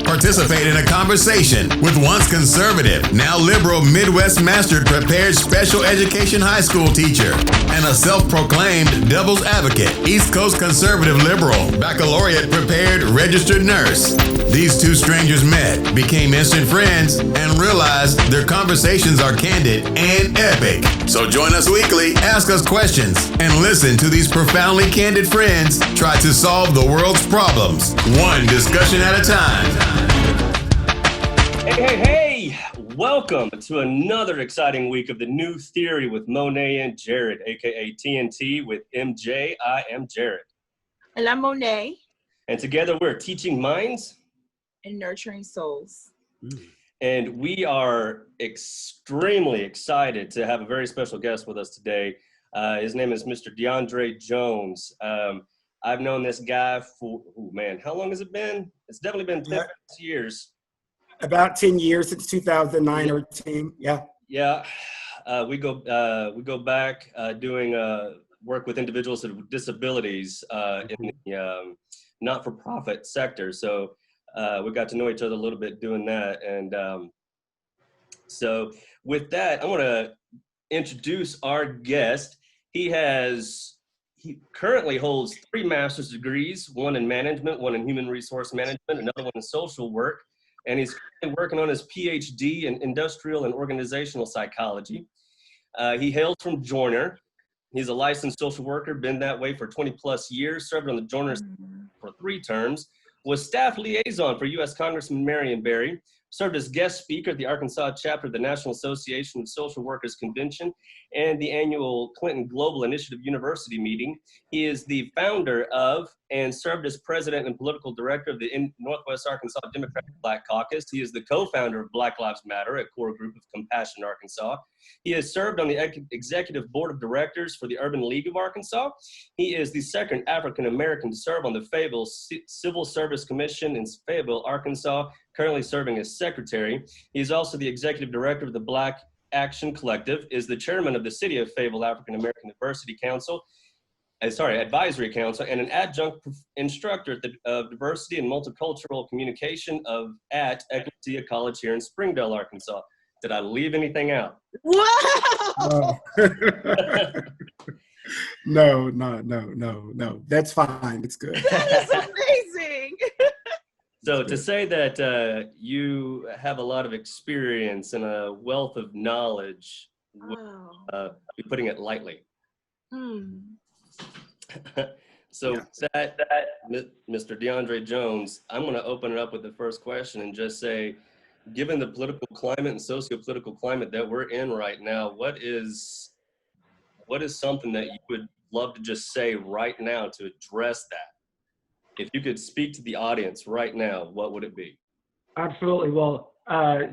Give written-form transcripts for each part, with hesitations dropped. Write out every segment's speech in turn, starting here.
Participate in a conversation with once conservative, now liberal Midwest mastered prepared special education high school teacher and a self-proclaimed devil's advocate, East Coast conservative liberal, baccalaureate prepared registered nurse. These two strangers met, became instant friends, and realized their conversations are candid and epic. So join us weekly, ask us questions, and listen to these profoundly candid friends try to solve the world's problems, one discussion at a time. Hey! Welcome to another exciting week of the New Theory with Monet and Jared, aka TNT with MJ. I am Jared. And I'm Monet. And together we're teaching minds and nurturing souls. And we are extremely excited to have a very special guest with us today. His name is Mr. DeAndre Jones. I've known this guy for, how long has it been? It's definitely been 10 years. About 10 years, since 2009 or 10, yeah. Yeah, we go back doing work with individuals with disabilities in the not-for-profit sector. So we got to know each other a little bit doing that. And so with that, I want to introduce our guest. He currently holds 3 master's degrees, one in management, one in human resource management, another one in social work. And he's currently working on his PhD in industrial and organizational psychology. He hails from Joyner. He's a licensed social worker, been that way for 20 plus years, served on the Joyner for 3 terms, was staff liaison for U.S. Congressman Marion Barry, served as guest speaker at the Arkansas chapter of the National Association of Social Workers Convention and the annual Clinton Global Initiative University meeting. He is the founder of and served as president and political director of the Northwest Arkansas Democratic Black Caucus. He is the co-founder of Black Lives Matter, a core group of Compassion Arkansas. He has served on the executive board of directors for the Urban League of Arkansas. He is the second African-American to serve on the Fayetteville Civil Service Commission in Fayetteville, Arkansas, currently serving as secretary. He is also the executive director of the Black Action Collective, is the chairman of the City of Fayetteville African-American Advisory Council, and an adjunct instructor of diversity and multicultural communication at Ecclesia College here in Springdale, Arkansas. Did I leave anything out? Wow! No. That's fine. It's good. That is amazing. So to say that you have a lot of experience and a wealth of knowledge, Wow. be putting it lightly. So Yeah. that Mr. DeAndre Jones, I'm going to open it up with the first question and just say, given the political climate and socio-political climate that we're in right now, what is something that you would love to just say right now to address that? If you could speak to the audience right now, what would it be? Absolutely. Well,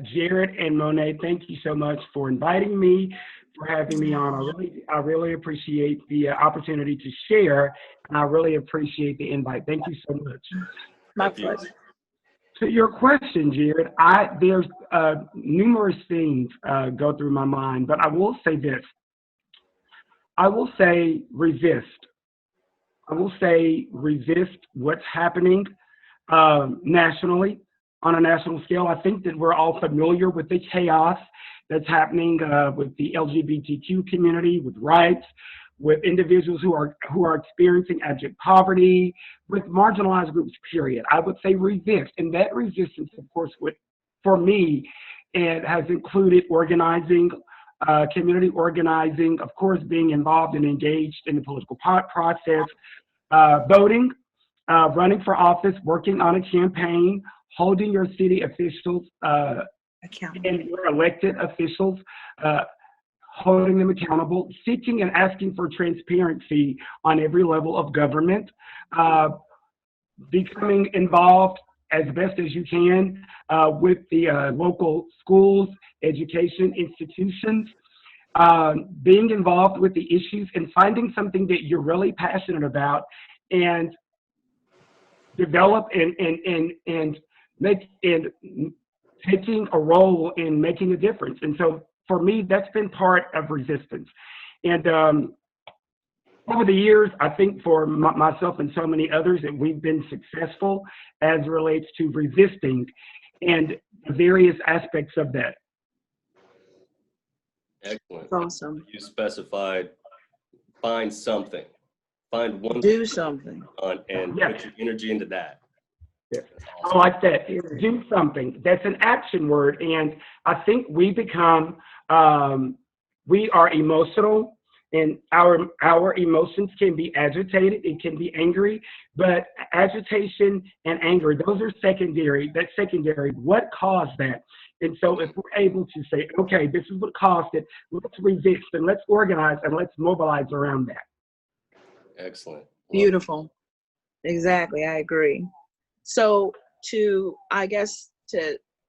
Jared and Monet, thank you so much for inviting me, for having me on. I really appreciate the opportunity to share, and I really appreciate the invite. Thank you so much. My pleasure. To your question, Jared, there's numerous things go through my mind, but I will say this. I will say resist. I will say resist what's happening nationally, on a national scale. I think that we're all familiar with the chaos that's happening with the LGBTQ community, with rights, with individuals who are experiencing abject poverty, with marginalized groups, period. I would say resist. And that resistance, of course, for me, it has included organizing, community organizing, of course, being involved and engaged in the political process, voting, running for office, working on a campaign, holding your city officials and your elected officials, holding them accountable, seeking and asking for transparency on every level of government, becoming involved as best as you can with the local schools, education institutions, being involved with the issues and finding something that you're really passionate about and develop and taking a role in making a difference. And so for me, that's been part of resistance. And over the years, I think for myself and so many others that we've been successful as it relates to resisting and various aspects of that. Excellent. Awesome. You specified find something, find one Do something. and Yeah. put your energy into that. Yeah. That's I awesome. like that. Do something. That's an action word. And I think we become, we are emotional, and our emotions can be agitated. It can be angry, but agitation and anger, those are secondary. That's secondary. What caused that? And so if we're able to say, okay, this is what caused it, let's resist and let's organize and let's mobilize around that. Excellent. Love it. Beautiful. Exactly. I agree. So I guess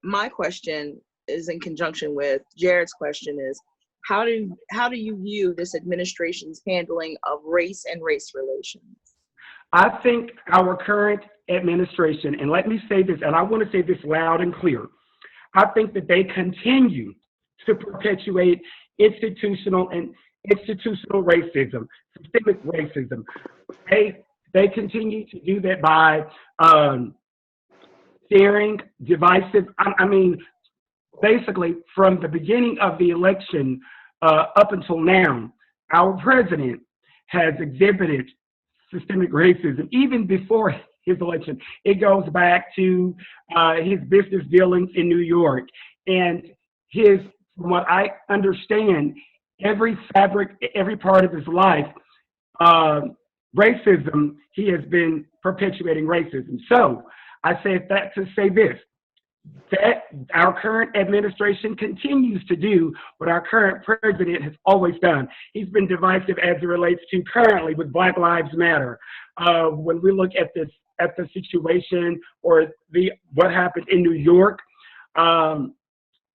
my question is in conjunction with Jared's question is, how do you view this administration's handling of race and race relations? I think our current administration, and let me say this, and I want to say this loud and clear, I think that they continue to perpetuate institutional racism, systemic racism. They continue to do that by sharing divisive. I mean, basically, from the beginning of the election up until now, our president has exhibited systemic racism even before his election. It goes back to his business dealings in New York, and from what I understand, every part of his life, racism, he has been perpetuating racism. So I say that to say this, that our current administration continues to do what our current president has always done. He's been divisive as it relates to currently with Black Lives Matter. When we look at the situation or what happened in New York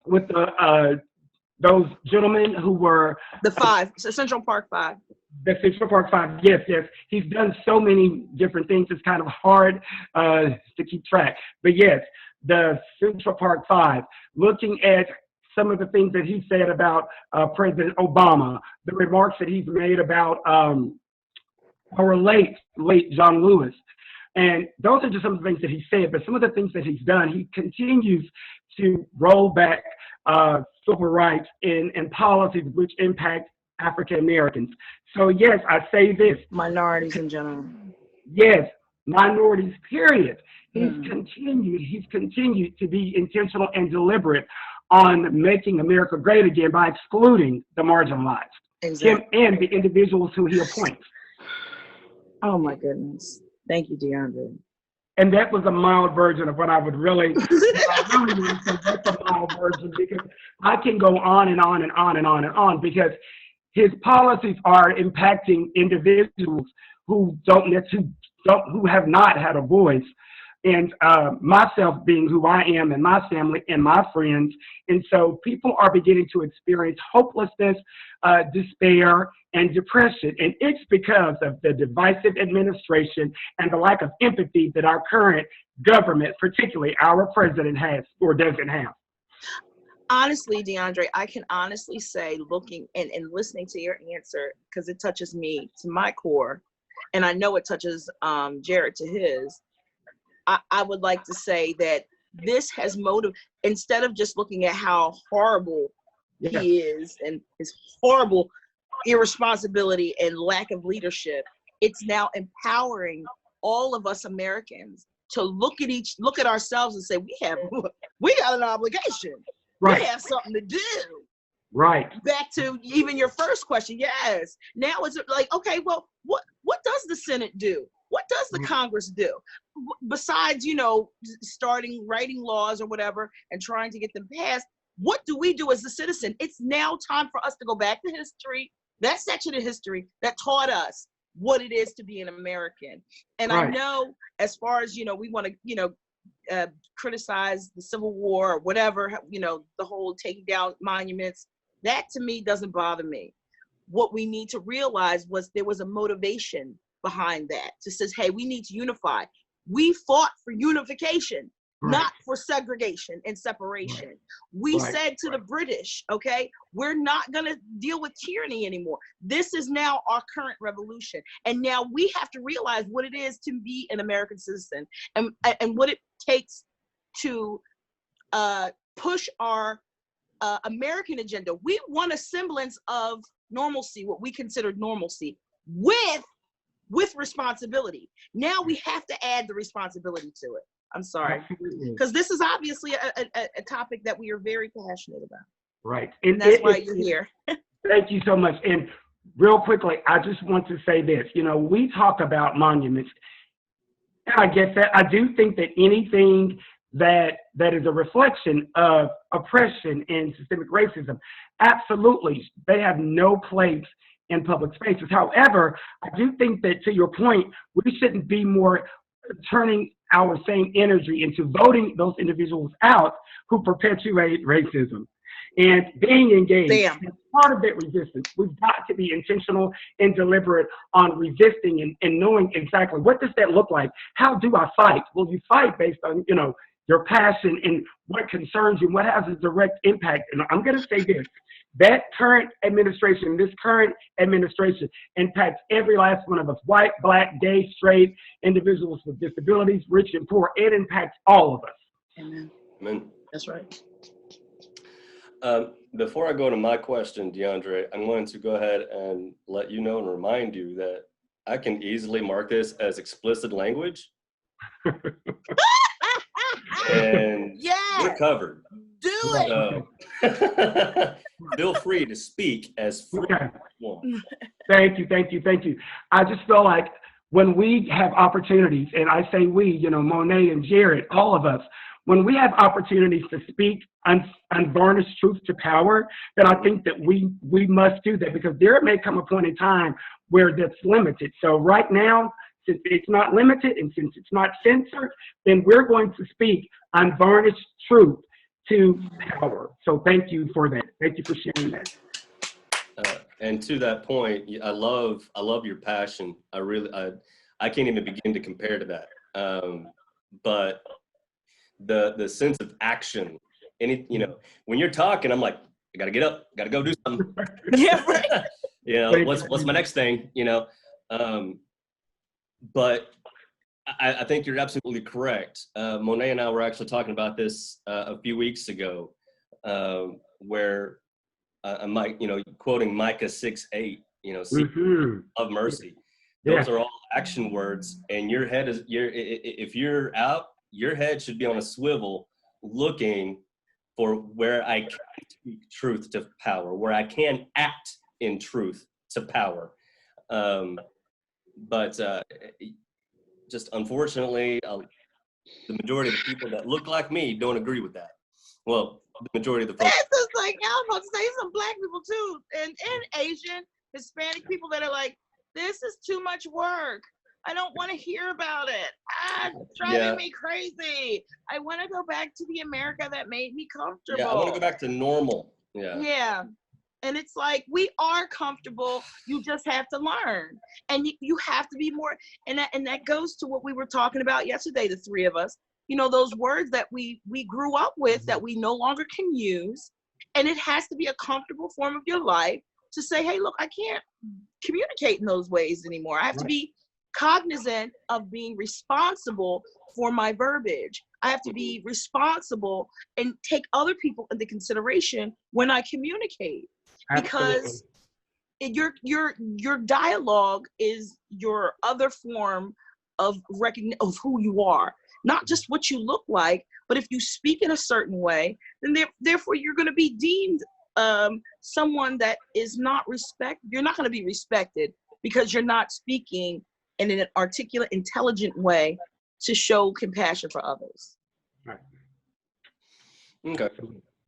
with those gentlemen who were Central Park 5. The Central Park 5, yes. He's done so many different things. It's kind of hard to keep track. But yes, the Central Park 5, looking at some of the things that he said about President Obama, the remarks that he's made about our late John Lewis. And those are just some of the things that he said, but some of the things that he's done, he continues to roll back civil rights and policies which impact African Americans. So yes, I say this. Minorities in general. Yes, minorities, period. He's continued to be intentional and deliberate on making America great again by excluding the marginalized. Exactly. Him and the individuals who he appoints. Oh my goodness. Thank you, DeAndre. And that was a mild version of what I would really, that's a mild version, because I can go on and on and on and on and on, because his policies are impacting individuals who who have not had a voice. And myself being who I am, and my family and my friends. And so people are beginning to experience hopelessness, despair, and depression. And it's because of the divisive administration and the lack of empathy that our current government, particularly our president, has or doesn't have. Honestly, DeAndre, I can honestly say, looking and listening to your answer, because it touches me to my core, and I know it touches Jared to his, I would like to say that this has instead of just looking at how horrible he is and his horrible irresponsibility and lack of leadership, it's now empowering all of us Americans to look at ourselves and say, we got an obligation. Right. We have something to do. Right. Back to even your first question. Yes. Now it's like, okay, well, what does the Senate do? What does the Congress do? Besides, writing laws or whatever and trying to get them passed, what do we do as a citizen? It's now time for us to go back to history, that section of history that taught us what it is to be an American. And right. I know as far as, we want to, criticize the Civil War or whatever, the whole taking down monuments, that to me doesn't bother me. What we need to realize was there was a motivation behind that to says, hey, we need to unify. We fought for unification. not for segregation and separation. We said to the British, okay, we're not going to deal with tyranny anymore. This is now our current revolution. And now we have to realize what it is to be an American citizen and what it takes to push our American agenda. We want a semblance of normalcy, what we consider normalcy, with responsibility. Now we have to add the responsibility to it. I'm sorry, because this is obviously a topic that we are very passionate about. Right. And that's why you're here. Thank you so much. And real quickly, I just want to say this. You know, we talk about monuments, and I get that. I do think that anything that is a reflection of oppression and systemic racism, absolutely, they have no place in public spaces. However, I do think that, to your point, we shouldn't be more turning our same energy into voting those individuals out who perpetuate racism and being engaged. As part of that resistance, we've got to be intentional and deliberate on resisting and knowing exactly what does that look like. How do I fight? Well, you fight based on, you know, your passion and what concerns you, what has a direct impact. And I'm going to say this, that current administration, this current administration impacts every last one of us, white, black, gay, straight, individuals with disabilities, rich and poor. It impacts all of us. Amen. Amen. That's right. Before I go to my question, DeAndre, I'm going to go ahead and let you know and remind you that I can easily mark this as explicit language. And you're covered. Do it. So, feel free to speak as free as you want. Thank you. I just feel like when we have opportunities, and I say we, you know, Monet and Jared, all of us, when we have opportunities to speak unvarnished truth to power, then I think that we must do that, because there may come a point in time where that's limited. So right now, since it's not limited and since it's not censored, then we're going to speak unvarnished truth to power. So thank you for that. Thank you for sharing that. And to that point, I love your passion. I can't even begin to compare to that. But the sense of action, you know, when you're talking, I'm like, I gotta get up, gotta go do something. Yeah, right. You know, what's my next thing? You know, but I think you're absolutely correct. Monet and I were actually talking about this a few weeks ago, where I'm quoting Micah 6:8. You know, seek of mercy. Those are all action words, and your head is if you're out, your head should be on a swivel, looking for where I can speak truth to power, where I can act in truth to power. But just unfortunately, the majority of the people that look like me don't agree with that. Well, the majority of the folks. That's just like, I'm about to say some black people too, and Asian, Hispanic people that are like, this is too much work. I don't want to hear about it. It's driving me crazy. I want to go back to the America that made me comfortable. Yeah, I want to go back to normal. Yeah. And it's like, we are comfortable. You just have to learn. And you have to be more, and that goes to what we were talking about yesterday, the three of us. You know, those words that we grew up with that we no longer can use. And it has to be a comfortable form of your life to say, hey, look, I can't communicate in those ways anymore. I have to be cognizant of being responsible for my verbiage. I have to be responsible and take other people into consideration when I communicate. Because your dialogue is your other form of recognition of who you are, not just what you look like, but if you speak in a certain way, then therefore you're going to be deemed someone that is not you're not going to be respected because you're not speaking in an articulate, intelligent way to show compassion for others. Right. Okay.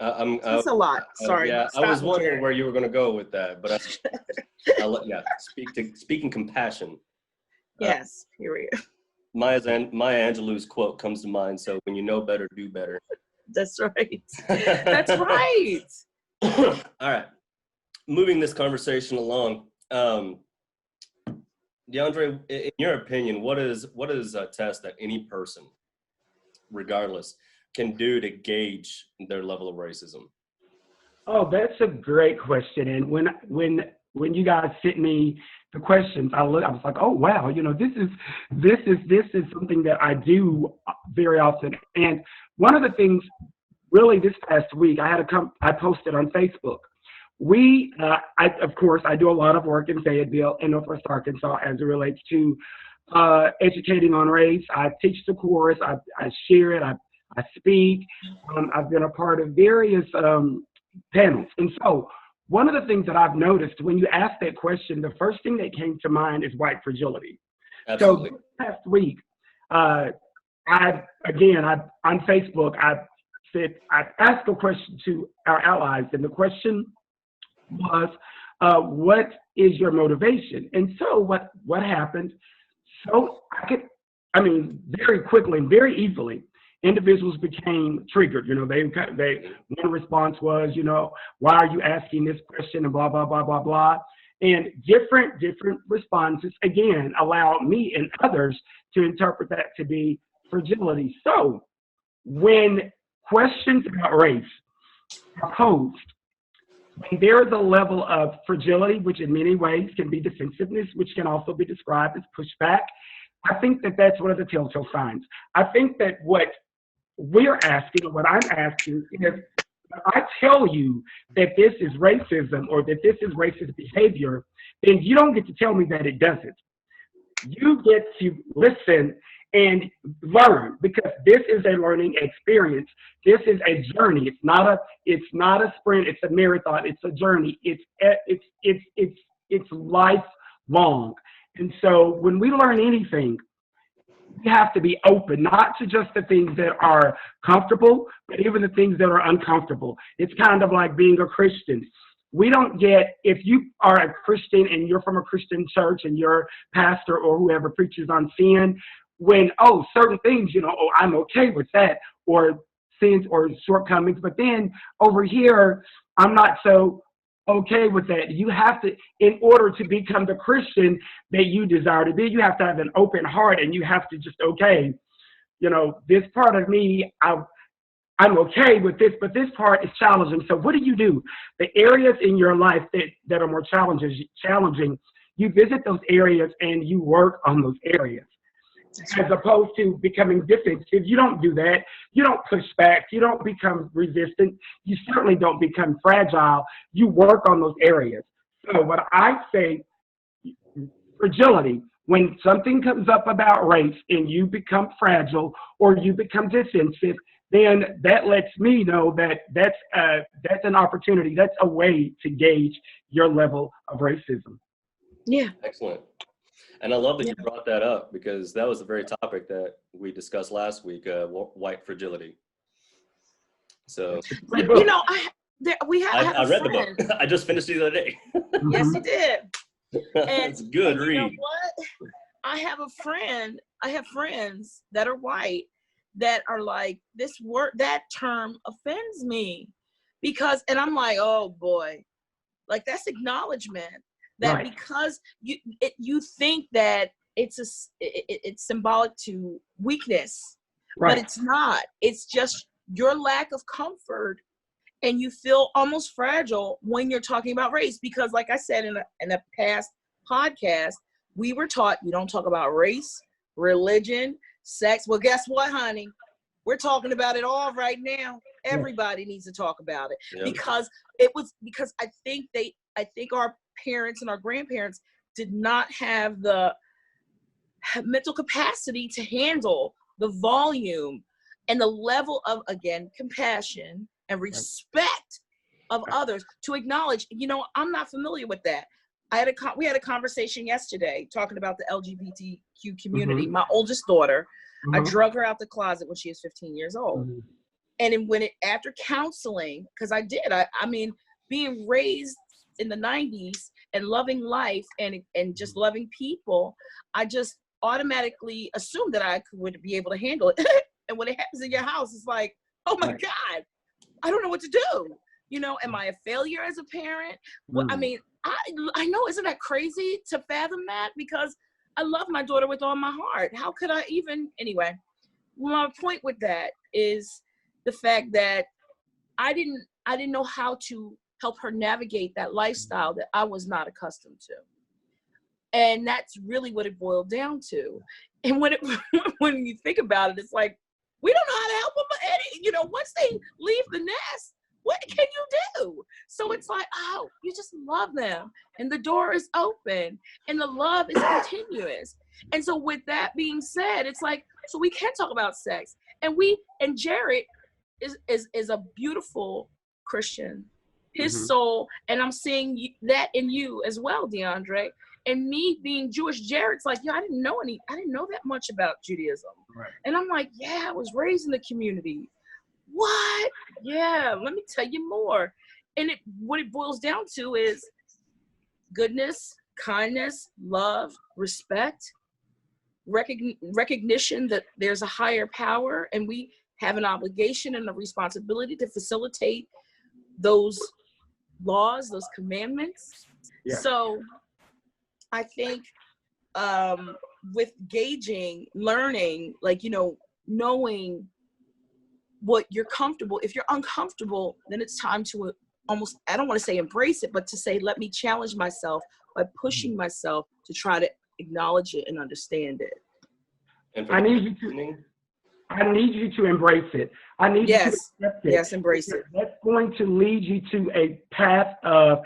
It's a lot. Sorry. Yeah, I was wondering where you were going to go with that, but speaking compassion. Yes, here we go. Maya Angelou's quote comes to mind. So when you know better, do better. That's right. That's right. All right. Moving this conversation along. DeAndre, in your opinion, what is a test that any person regardless, can do to gauge their level of racism? Oh, that's a great question. And when you guys sent me the questions, I was like, oh wow, this is something that I do very often. And one of the things, really, this past week, I posted on Facebook. Of course, I do a lot of work in Fayetteville and Northwest Arkansas as it relates to educating on race. I teach the course. I share it. I speak. I've been a part of various panels. And so one of the things that I've noticed when you ask that question, the first thing that came to mind is white fragility. Absolutely. So this past week, on Facebook, I asked a question to our allies, and the question was, what is your motivation? And so what happened? So very quickly and very easily, individuals became triggered. One response was, why are you asking this question, and blah, blah, blah, blah, blah. And different responses, again, allow me and others to interpret that to be fragility. So when questions about race are posed, when there is a level of fragility, which in many ways can be defensiveness, which can also be described as pushback, I think that that's one of the telltale signs. I think that what we're asking, or what I'm asking, is if I tell you that this is racism or that this is racist behavior, then you don't get to tell me that it doesn't. You get to listen and learn, because this is a learning experience. This is a journey. It's not a sprint. It's a marathon. It's a journey. It's lifelong. And so when we learn anything, we have to be open, not to just the things that are comfortable, but even the things that are uncomfortable. It's kind of like being a Christian. If you are a Christian and you're from a Christian church and your pastor or whoever preaches on sin, when, certain things, I'm okay with that, or sins or shortcomings, but then over here, I'm not so okay with that. You have to, in order to become the Christian that you desire to be, you have to have an open heart, and you have to just, this part of me, I'm okay with this, but this part is challenging. So what do? The areas in your life that are more challenging, you visit those areas and you work on those areas. As opposed to becoming defensive. You don't do that. You don't push back. You don't become resistant. You certainly don't become fragile. You work on those areas. So what I say, fragility, when something comes up about race and you become fragile or you become defensive, then that lets me know that that's an opportunity. That's a way to gauge your level of racism. Yeah. Excellent. And I love that you brought that up, because that was the very topic that we discussed last week, white fragility. So, I have I read the book. I just finished it the other day. Yes, you did. It's a good read. You know what? I have friends that are white that are like, that term offends me, and I'm like, oh boy, like that's acknowledgement. That right. Because you think that it's symbolic to weakness, right. But it's not. It's just your lack of comfort, and you feel almost fragile when you're talking about race. Because, like I said in a past podcast, we were taught you don't talk about race, religion, sex. Well, guess what, honey? We're talking about it all right now. Everybody needs to talk about it. Yep. because I think our parents and our grandparents did not have the mental capacity to handle the volume and the level of, again, compassion and respect of others, to acknowledge, I'm not familiar with that. We had a conversation yesterday talking about the LGBTQ community. My oldest daughter, I drug her out the closet when she was 15 years old. And after counseling, because I did, I mean, being raised in the 90s and loving life and just loving people, I just automatically assumed that I would be able to handle it. And when it happens in your house, it's like, oh my God, I don't know what to do. Am I a failure as a parent? Well, I mean, I know, isn't that crazy to fathom that? Because I love my daughter with all my heart. How could I even, anyway, my point with that is the fact that I didn't know how to help her navigate that lifestyle that I was not accustomed to. And that's really what it boiled down to. And when when you think about it, it's like, we don't know how to help them. Once they leave the nest, what can you do? So it's like, oh, you just love them. And the door is open. And the love is continuous. And so with that being said, it's like, so we can talk about sex. And Jared is a beautiful Christian. His soul, and I'm seeing that in you as well, DeAndre. And me being Jewish, Jared's like, I didn't know that much about Judaism. Right. And I'm like, I was raised in the community. What? Yeah, let me tell you more. And what it boils down to is goodness, kindness, love, respect, recognition that there's a higher power, and we have an obligation and a responsibility to facilitate those laws, those commandments. Yeah. So I think with gauging, learning, knowing what you're comfortable. If you're uncomfortable, then it's time to almost, I don't want to say embrace it, but to say, let me challenge myself by pushing myself to try to acknowledge it and understand it. And I need you to embrace it. I need you to accept it. Yes, embrace it. That's going to lead you to a path of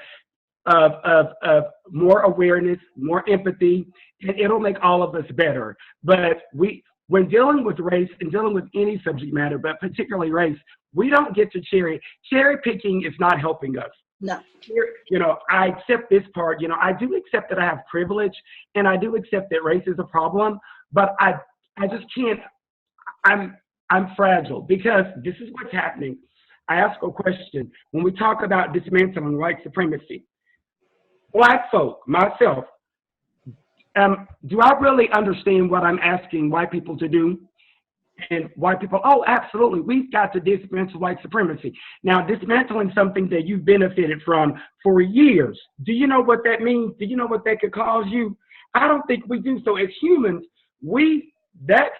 more awareness, more empathy, and it'll make all of us better. But when dealing with race and dealing with any subject matter, but particularly race, we don't get to cherry picking is not helping us. No. I accept this part. I do accept that I have privilege, and I do accept that race is a problem, but I just can't. I'm fragile because this is what's happening. I ask a question when we talk about dismantling white supremacy. Black folk, myself, do I really understand what I'm asking white people to do? And white people, oh, absolutely, we've got to dismantle white supremacy. Now, dismantling something that you've benefited from for years, do you know what that means? Do you know what that could cause you? I don't think we do. So as humans, that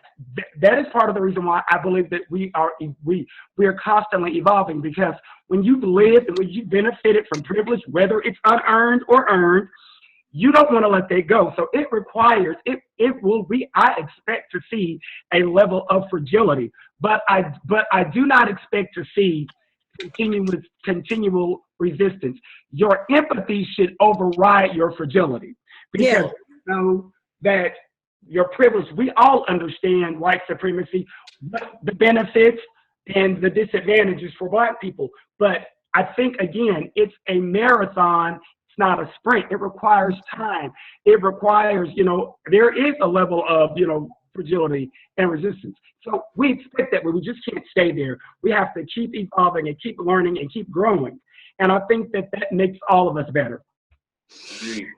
is part of the reason why I believe that we are constantly evolving, because when you've lived and when you've benefited from privilege, whether it's unearned or earned, you don't want to let that go. So it requires, I expect to see a level of fragility, but I do not expect to see continual resistance. Your empathy should override your fragility, because you know that your privilege, we all understand white supremacy, the benefits and the disadvantages for Black people. But I think, again, it's a marathon. It's not a sprint. It requires time. It requires, there is a level of, fragility and resistance. So we expect that, but we just can't stay there. We have to keep evolving and keep learning and keep growing. And I think that makes all of us better.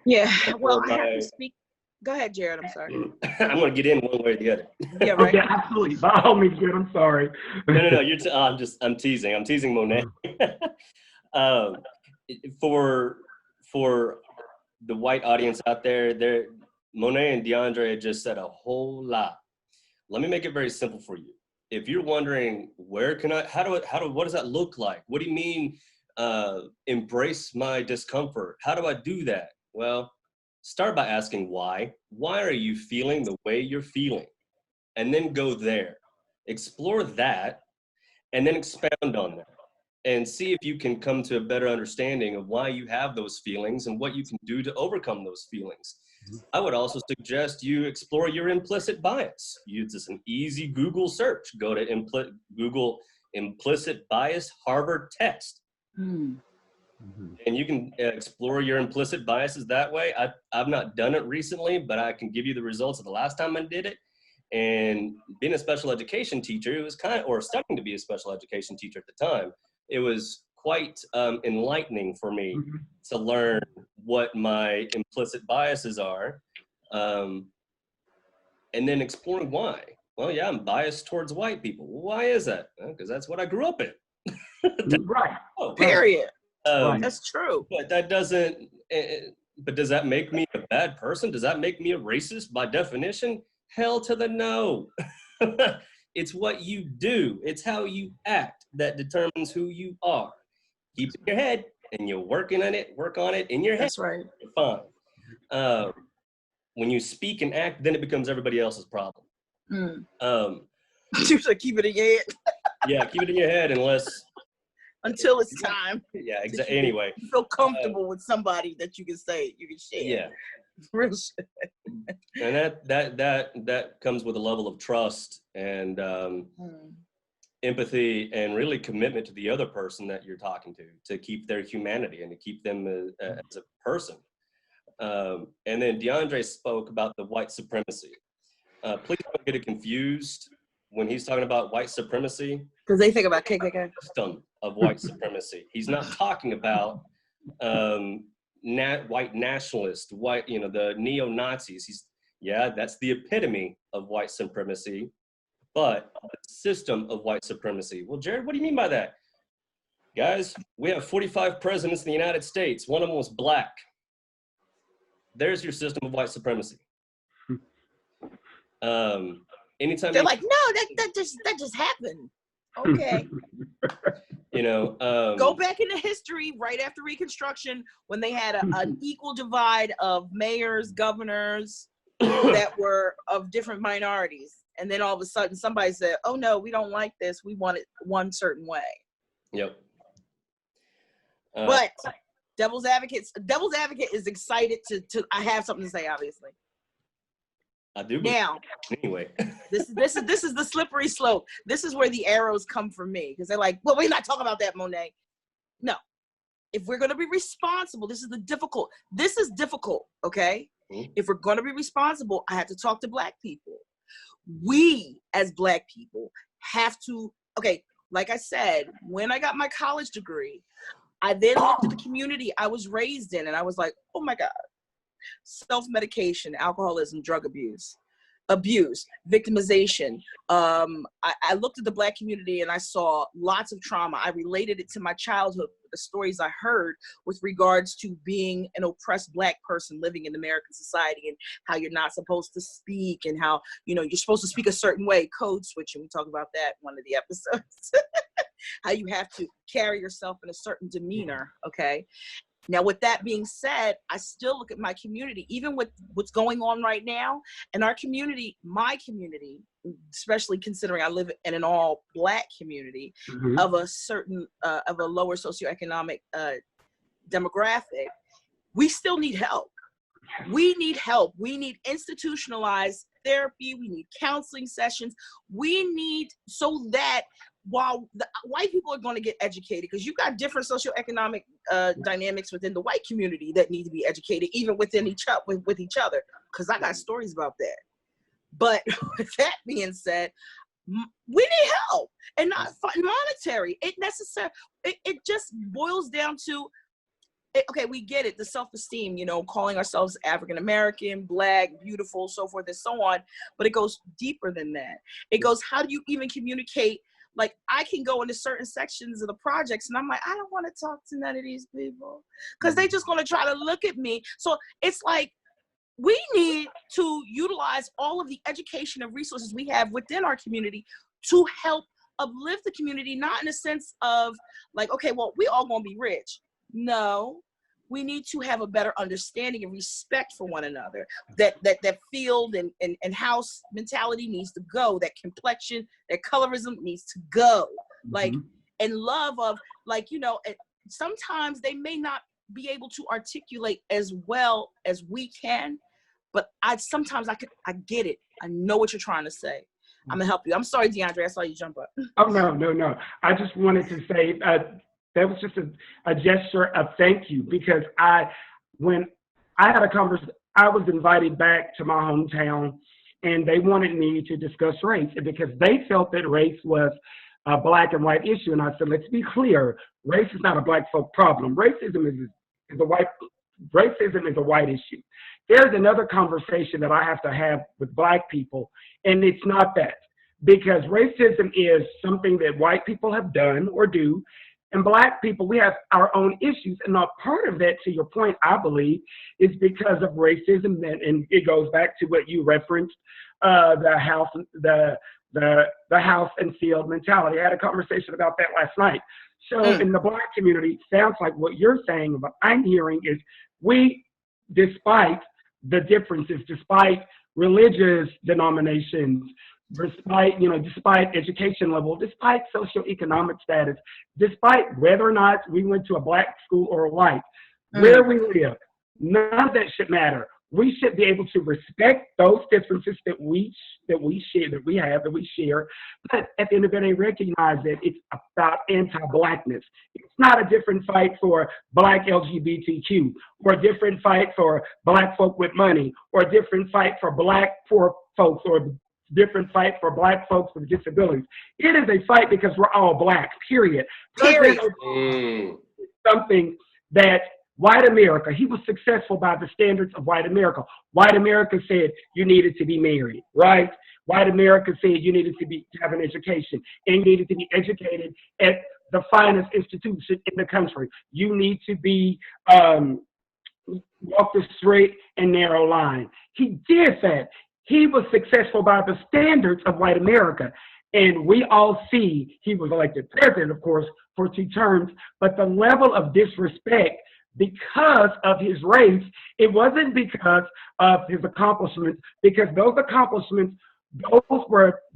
Yeah, well, I have to speak. Go ahead, Jared. I'm sorry. I'm going to get in one way or the other. Yeah, right. Okay, absolutely. By all means, Jared, I'm sorry. No. I'm teasing. I'm teasing Monet. For the white audience out there, Monet and DeAndre just said a whole lot. Let me make it very simple for you. If you're wondering, what does that look like? What do you mean, embrace my discomfort? How do I do that? Well, start by asking why. Why are you feeling the way you're feeling? And then go there. Explore that, and then expound on that. And see if you can come to a better understanding of why you have those feelings and what you can do to overcome those feelings. I would also suggest you explore your implicit bias. Use this an easy Google search. Go to Google implicit bias Harvard test. And you can explore your implicit biases that way. I've not done it recently, but I can give you the results of the last time I did it. And being a special education teacher, it was studying to be a special education teacher at the time, it was quite enlightening for me to learn what my implicit biases are, and then exploring why. Well, yeah, I'm biased towards white people. Why is that? Because that's what I grew up in. Right. Period. That's true. But that doesn't. But does that make me a bad person? Does that make me a racist by definition? Hell to the no. It's what you do. It's how you act that determines who you are. Keep it in your head, and you're working on it. Work on it in your head. That's right. You're fine. When you speak and act, then it becomes everybody else's problem. You should keep it in your head. Yeah, keep it in your head until it's time. Yeah, exactly. Anyway, you feel comfortable with somebody that you can say, you can share. Yeah. Real shit. And that comes with a level of trust and empathy and really commitment to the other person that you're talking to keep their humanity and to keep them as a person. And then DeAndre spoke about the white supremacy. Please don't get it confused when he's talking about white supremacy. Because they think about KKK. System of white supremacy. He's not talking about white nationalists, the neo-Nazis. That's the epitome of white supremacy, but a system of white supremacy. Well, Jared, what do you mean by that? Guys, we have 45 presidents in the United States. One of them was black. There's your system of white supremacy. Anytime they're like, no, that just happened. Okay. Go back into history right after Reconstruction when they had an equal divide of mayors, governors that were of different minorities. And then all of a sudden somebody said, oh no, we don't like this. We want it one certain way. Yep. But Devil's Advocate is excited to I have something to say, obviously. I do. Now, anyway, this is the slippery slope. This is where the arrows come from me because they're like, well, we're not talking about that, Monet. No, if we're going to be responsible, this is difficult. Okay? Mm-hmm. If we're going to be responsible, I have to talk to Black people. We as Black people have to, okay, like I said, when I got my college degree, I then looked at the community I was raised in and I was like, oh my God. Self-medication, alcoholism, drug abuse, victimization. I looked at the Black community and I saw lots of trauma. I related it to my childhood, the stories I heard with regards to being an oppressed Black person living in American society and how you're not supposed to speak and how, you're supposed to speak a certain way, code switching. We talk about that in one of the episodes. How you have to carry yourself in a certain demeanor, okay? Now, with that being said, I still look at my community, even with what's going on right now. And our community, my community, especially considering I live in an all Black community of a certain, of a lower socioeconomic demographic, we still need help. We need help. We need institutionalized therapy. We need counseling sessions. We need so that while the white people are going to get educated, because you've got different socioeconomic dynamics within the white community that need to be educated, even within each other, because I got stories about that. But with that being said, we need help and not monetary. It just boils down to, okay, we get it, the self-esteem, calling ourselves African-American, Black, beautiful, so forth and so on, but it goes deeper than that. It goes, how do you even communicate? Like, I can go into certain sections of the projects and I'm like, I don't want to talk to none of these people because they just going to try to look at me. So it's like, we need to utilize all of the education and resources we have within our community to help uplift the community, not in a sense of like, okay, well, we all going to be rich. No, we need to have a better understanding and respect for one another. That field and house mentality needs to go. That complexion, that colorism needs to go. Like, and love of like, sometimes they may not be able to articulate as well as we can, but I get it. I know what you're trying to say. I'm gonna help you. I'm sorry, DeAndre, I saw you jump up. Oh, no. I just wanted to say, that was just a gesture of thank you, because when I had a conversation, I was invited back to my hometown and they wanted me to discuss race because they felt that race was a Black and white issue. And I said, let's be clear, race is not a Black folk problem. Racism is a white issue. There's another conversation that I have to have with Black people, and it's not that, because racism is something that white people have done or do. And Black people, we have our own issues. And a part of that, to your point, I believe, is because of racism. And it goes back to what you referenced, the the house and field mentality. I had a conversation about that last night. So in the Black community, sounds like what you're saying, what I'm hearing is we, despite the differences, despite religious denominations, despite education level, despite socioeconomic status, despite whether or not we went to a Black school or a white, where we live, none of that should matter. We should be able to respect those differences that we share, but at the end of the day, recognize that it's about anti-Blackness. It's not a different fight for Black LGBTQ, or a different fight for Black folk with money, or a different fight for Black poor folks, or a different fight for Black folks with disabilities. It is a fight because we're all Black, period. Something that white America, he was successful by the standards of white America. White America said you needed to be married, right? White America said you needed to have an education, and you needed to be educated at the finest institution in the country. You need to be walk the straight and narrow line. He did that. He was successful by the standards of white America. And we all see he was elected president, of course, for 2 terms, but the level of disrespect because of his race, it wasn't because of his accomplishments, because those accomplishments,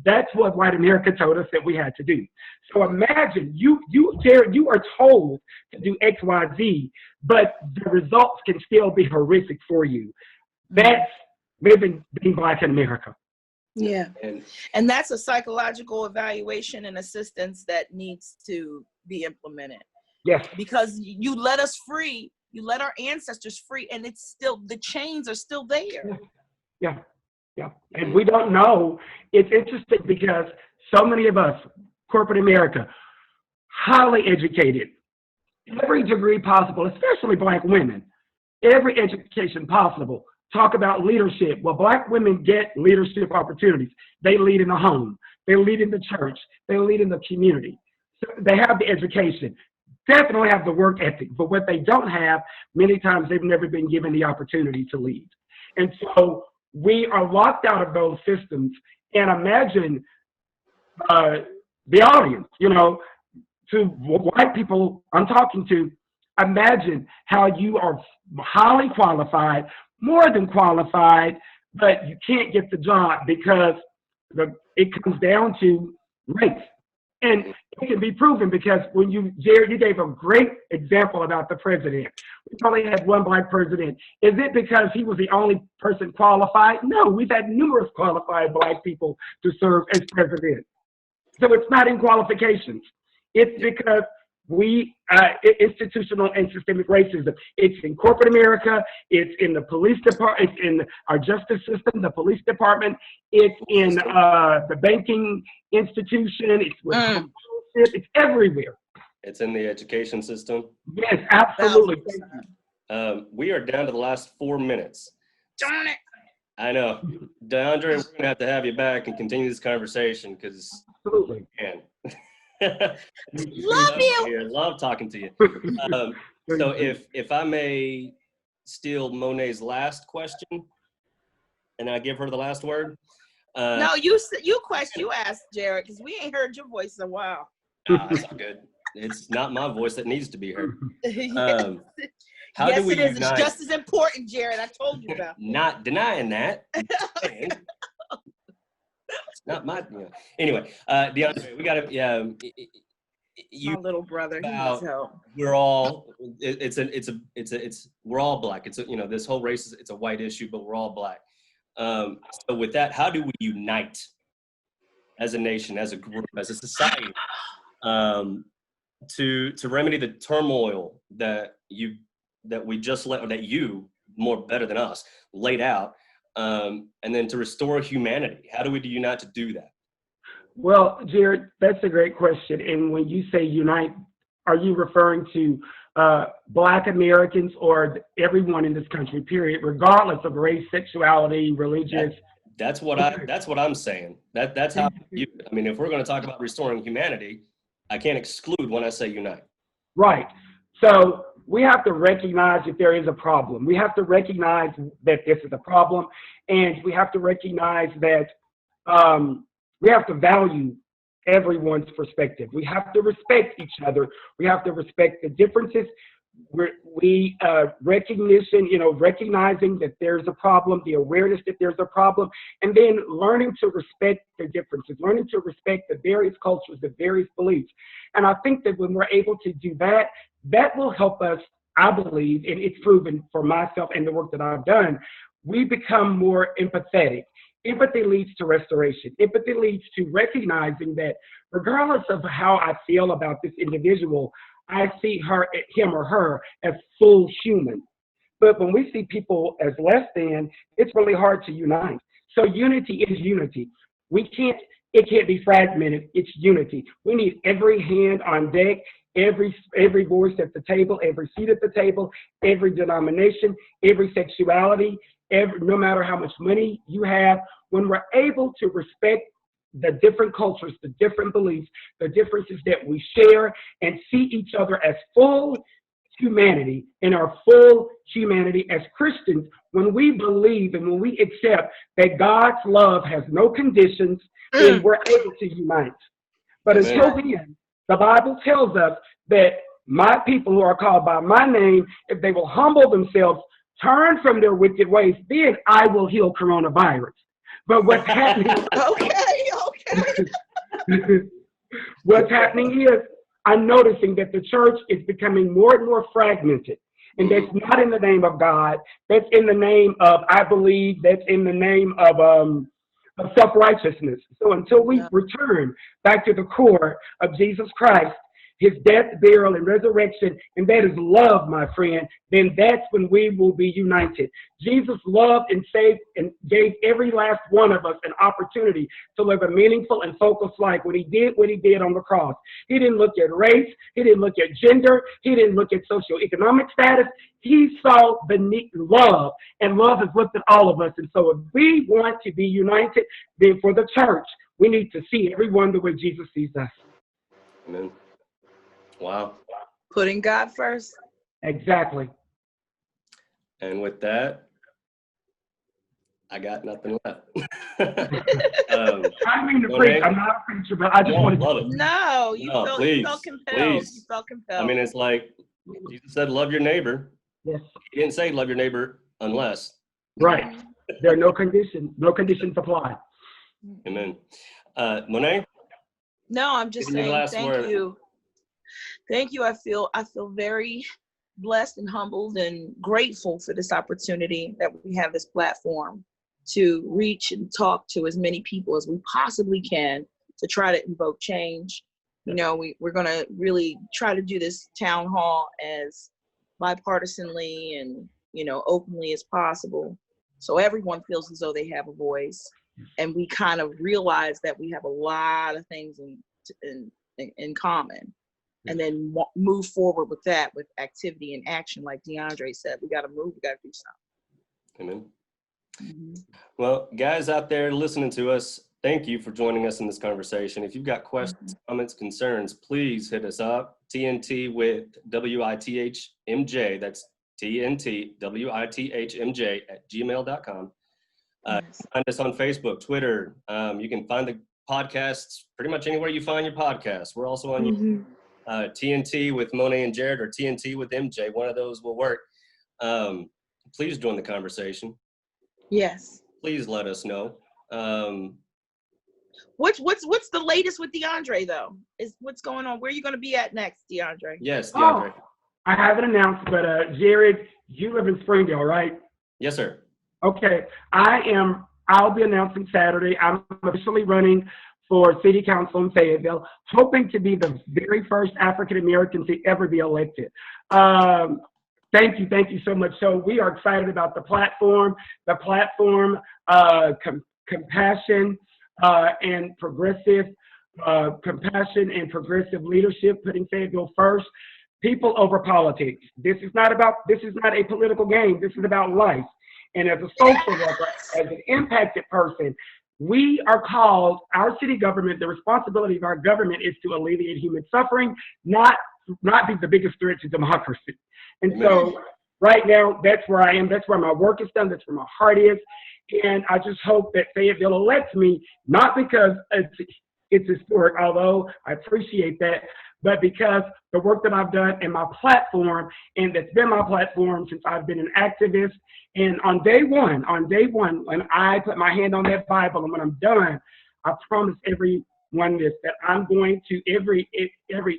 that's what white America told us that we had to do. So imagine Jared, you are told to do X, Y, Z, but the results can still be horrific for you. That's being Black in America. Yeah. And that's a psychological evaluation and assistance that needs to be implemented. Yes. Because you let us free, you let our ancestors free, and it's still, the chains are still there. Yeah. And we don't know. It's interesting because so many of us, corporate America, highly educated, every degree possible, especially Black women, every education possible, talk about leadership. Well, Black women get leadership opportunities. They lead in the home. They lead in the church. They lead in the community. So they have the education. Definitely have the work ethic, but what they don't have, many times they've never been given the opportunity to lead. And so we are locked out of those systems. And imagine the audience, to white people I'm talking to, imagine how you are highly qualified, more than qualified, but you can't get the job because it comes down to race. And it can be proven because Jared, you gave a great example about the president. We only had 1 Black president. Is it because he was the only person qualified? No, we've had numerous qualified Black people to serve as president. So it's not in qualifications. It's because institutional and systemic racism. It's in corporate America. It's in the police department. It's in our justice system, the police department. It's in the banking institution. It's with it's everywhere. It's in the education system. Yes, absolutely. We are down to the last 4 minutes. Darn it. I know. DeAndre, we're going to have you back and continue this conversation because absolutely. Love you. Love talking to you. So if I may steal Monet's last question, and I give her the last word. No, you asked, Jared, because we ain't heard your voice in a while. That's all good. It's not my voice that needs to be heard. Yes, it is. It's just as important, Jared. I told you about. Not denying that. It's not my. Anyway, DeAndre, we got to. My little brother. He needs help. We're all. We're all Black. This whole race it's a white issue, but we're all Black. So with that, how do we unite as a nation, as a group, as a society, to remedy the turmoil that you more better than us laid out, and then to restore humanity? How do we unite to do that? Well, Jared, that's a great question. And when you say unite, are you referring to Black Americans or everyone in this country, period, regardless of race, sexuality, religious? That's what I'm saying. That's how if we're going to talk about restoring humanity, I can't exclude when I say unite. Right. So we have to recognize that there is a problem. We have to recognize that this is a problem, and we have to recognize that we have to value everyone's perspective. We have to respect each other. We have to respect the differences. Recognizing that there's a problem, the awareness that there's a problem, and then learning to respect the differences, learning to respect the various cultures, the various beliefs. And I think that when we're able to do that, that will help us, I believe, and it's proven for myself and the work that I've done, we become more empathetic. Empathy leads to restoration. Empathy leads to recognizing that regardless of how I feel about this individual, I see him or her as full human. But when we see people as less than, it's really hard to unite. So unity is unity. It can't be fragmented. It's unity. We need every hand on deck, every voice at the table, every seat at the table, every denomination, every sexuality, no matter how much money you have. When we're able to respect the different cultures, the different beliefs, the differences that we share, and see each other as full humanity, in our full humanity as Christians, when we believe and when we accept that God's love has no conditions, then we're able to unite. But until then, the Bible tells us that my people who are called by my name, if they will humble themselves, turn from their wicked ways, then I will heal coronavirus. But what's happening? Okay. What's happening is I'm noticing that the church is becoming more and more fragmented. And that's not in the name of God. That's in the name of, I believe, that's in the name of self-righteousness. So until we return back to the core of Jesus Christ, his death, burial, and resurrection, and that is love, my friend, then that's when we will be united. Jesus loved and saved and gave every last one of us an opportunity to live a meaningful and focused life when he did what he did on the cross. He didn't look at race. He didn't look at gender. He didn't look at socioeconomic status. He saw the love, and love has looked at all of us. And so if we want to be united, then for the church, we need to see everyone the way Jesus sees us. Amen. Wow. Putting God first. Exactly. And with that, I got nothing left. I don't mean to preach. I'm not a preacher, but I just want to love it. No, you felt compelled. Please. You felt compelled. I mean, it's like Jesus said, love your neighbor. Yes. He didn't say love your neighbor unless. Right. There are no conditions applied. Amen. Monet? No, I'm just saying thank you. Thank you. I feel very blessed and humbled and grateful for this opportunity that we have this platform to reach and talk to as many people as we possibly can to try to invoke change. You know, we're going to really try to do this town hall as bipartisanly and, openly as possible. So everyone feels as though they have a voice, and we kind of realize that we have a lot of things in common. And then move forward with that, with activity and action, like DeAndre said. We got to move. We got to do something. Amen. Mm-hmm. Well, guys out there listening to us, thank you for joining us in this conversation. If you've got questions, comments, concerns, please hit us up. TNT with WITHMJ. That's TNT WITHMJ @gmail.com. Find us on Facebook, Twitter. You can find the podcasts pretty much anywhere you find your podcasts. We're also on YouTube. TNT with Monet and Jared, or TNT with MJ. One of those will work. Please join the conversation. Yes. Please let us know. What's the latest with DeAndre though? What's going on? Where are you going to be at next, DeAndre? Yes, DeAndre. I haven't announced, but Jared, you live in Springdale, right? Yes, sir. Okay. I'll be announcing Saturday. I'm officially running for city council in Fayetteville, hoping to be the very first African-American to ever be elected. Thank you so much. So we are excited about the platform compassion and progressive leadership, putting Fayetteville first, people over politics. This is not a political game. This is about life. And as a social worker, as an impacted person, we are called, our city government, the responsibility of our government is to alleviate human suffering, not be the biggest threat to democracy. And so right now, that's where I am. That's where my work is done. That's where my heart is. And I just hope that Fayetteville elects me, not because it's historic, although I appreciate that, but because the work that I've done and my platform, and that's been my platform since I've been an activist. And on day one, when I put my hand on that Bible and when I'm done, I promise everyone this, that I'm going to every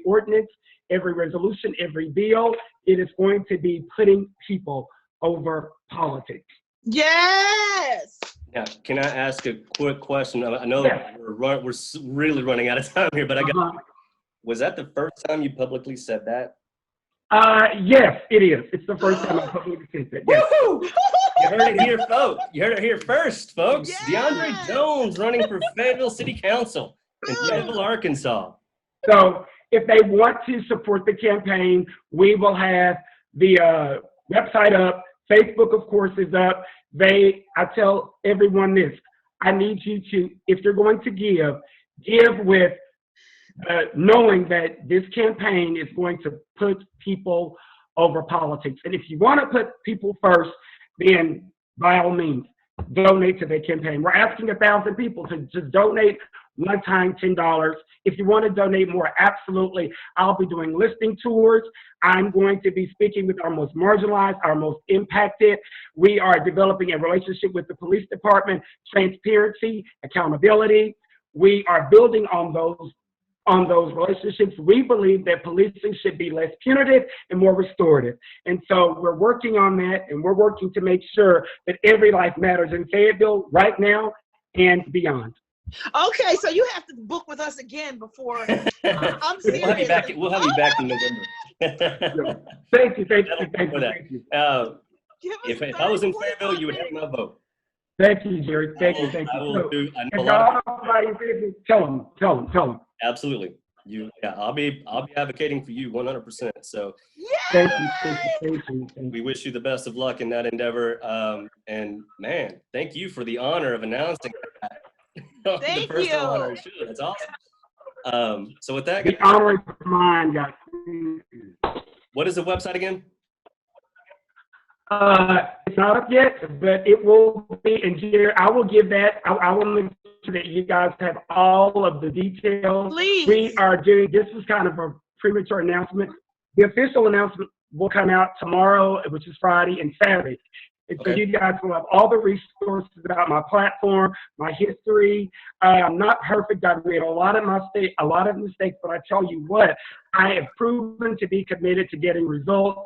ordinance, every resolution, every bill, it is going to be putting people over politics. Yes. Now, can I ask a quick question? I know Yes. we're really running out of time here, but Uh-huh. was that the first time you publicly said that? Yes, it is. It's the first time I publicly said that. Yes. Woohoo! You heard it here, folks. You heard it here first, folks. Yes. DeAndre Jones running for Fayetteville City Council in Fayetteville, Arkansas. So if they want to support the campaign, we will have the website up. Facebook, of course, is up. I tell everyone this. I need you to, if you're going to give with knowing that this campaign is going to put people over politics. And if you want to put people first, then by all means, donate to that campaign. We're asking 1,000 people to just donate one time $10. If you want to donate more, absolutely. I'll be doing listening tours. I'm going to be speaking with our most marginalized, our most impacted. We are developing a relationship with the police department, transparency, accountability. We are building on those relationships. We believe that policing should be less punitive and more restorative. And so we're working on that, and we're working to make sure that every life matters in Fayetteville right now and beyond. Okay, so you have to book with us again before. I'm serious. We'll have you back in November. Thank you. If I was in Fayetteville, you would have my vote. Thank you, Jerry. Thank you. I will do. I know If y'all in Fayetteville, tell them. Absolutely. I'll be advocating for you 100%. So Thank you. we wish you the best of luck in that endeavor. And man, thank you for the honor of announcing that. Thank the first you. Honor. Sure, that's awesome. So with that, The honor is mine, guys. what is the website again? It's not up yet, but it will be. And Jerry, I will give that. I will make sure that you guys have all of the details. Please. We are doing. This was kind of a premature announcement. The official announcement will come out tomorrow, which is Friday, and Saturday. And so you guys will have all the resources about my platform, my history. I'm not perfect. I've made a lot of mistakes, but I tell you what, I have proven to be committed to getting results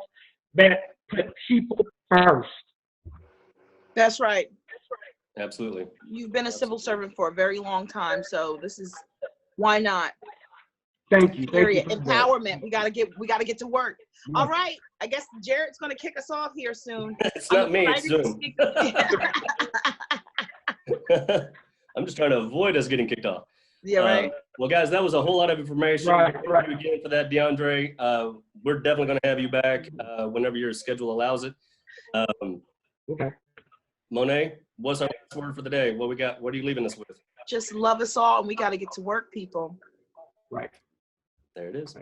that put people first. That's right. Absolutely. You've been a civil servant for a very long time, so this is why not. Thank you. Period. Empowerment. We gotta get to work. All right. I guess Jared's gonna kick us off here soon. It's not me, it's Zoom. I'm just trying to avoid us getting kicked off. Yeah, right. Well, guys, that was a whole lot of information. Right. Thank you again for that, DeAndre. We're definitely going to have you back whenever your schedule allows it. Okay. Monet, what's our last word for the day? What we got? What are you leaving us with? Just love us all, and we got to get to work, people. Right. There it is.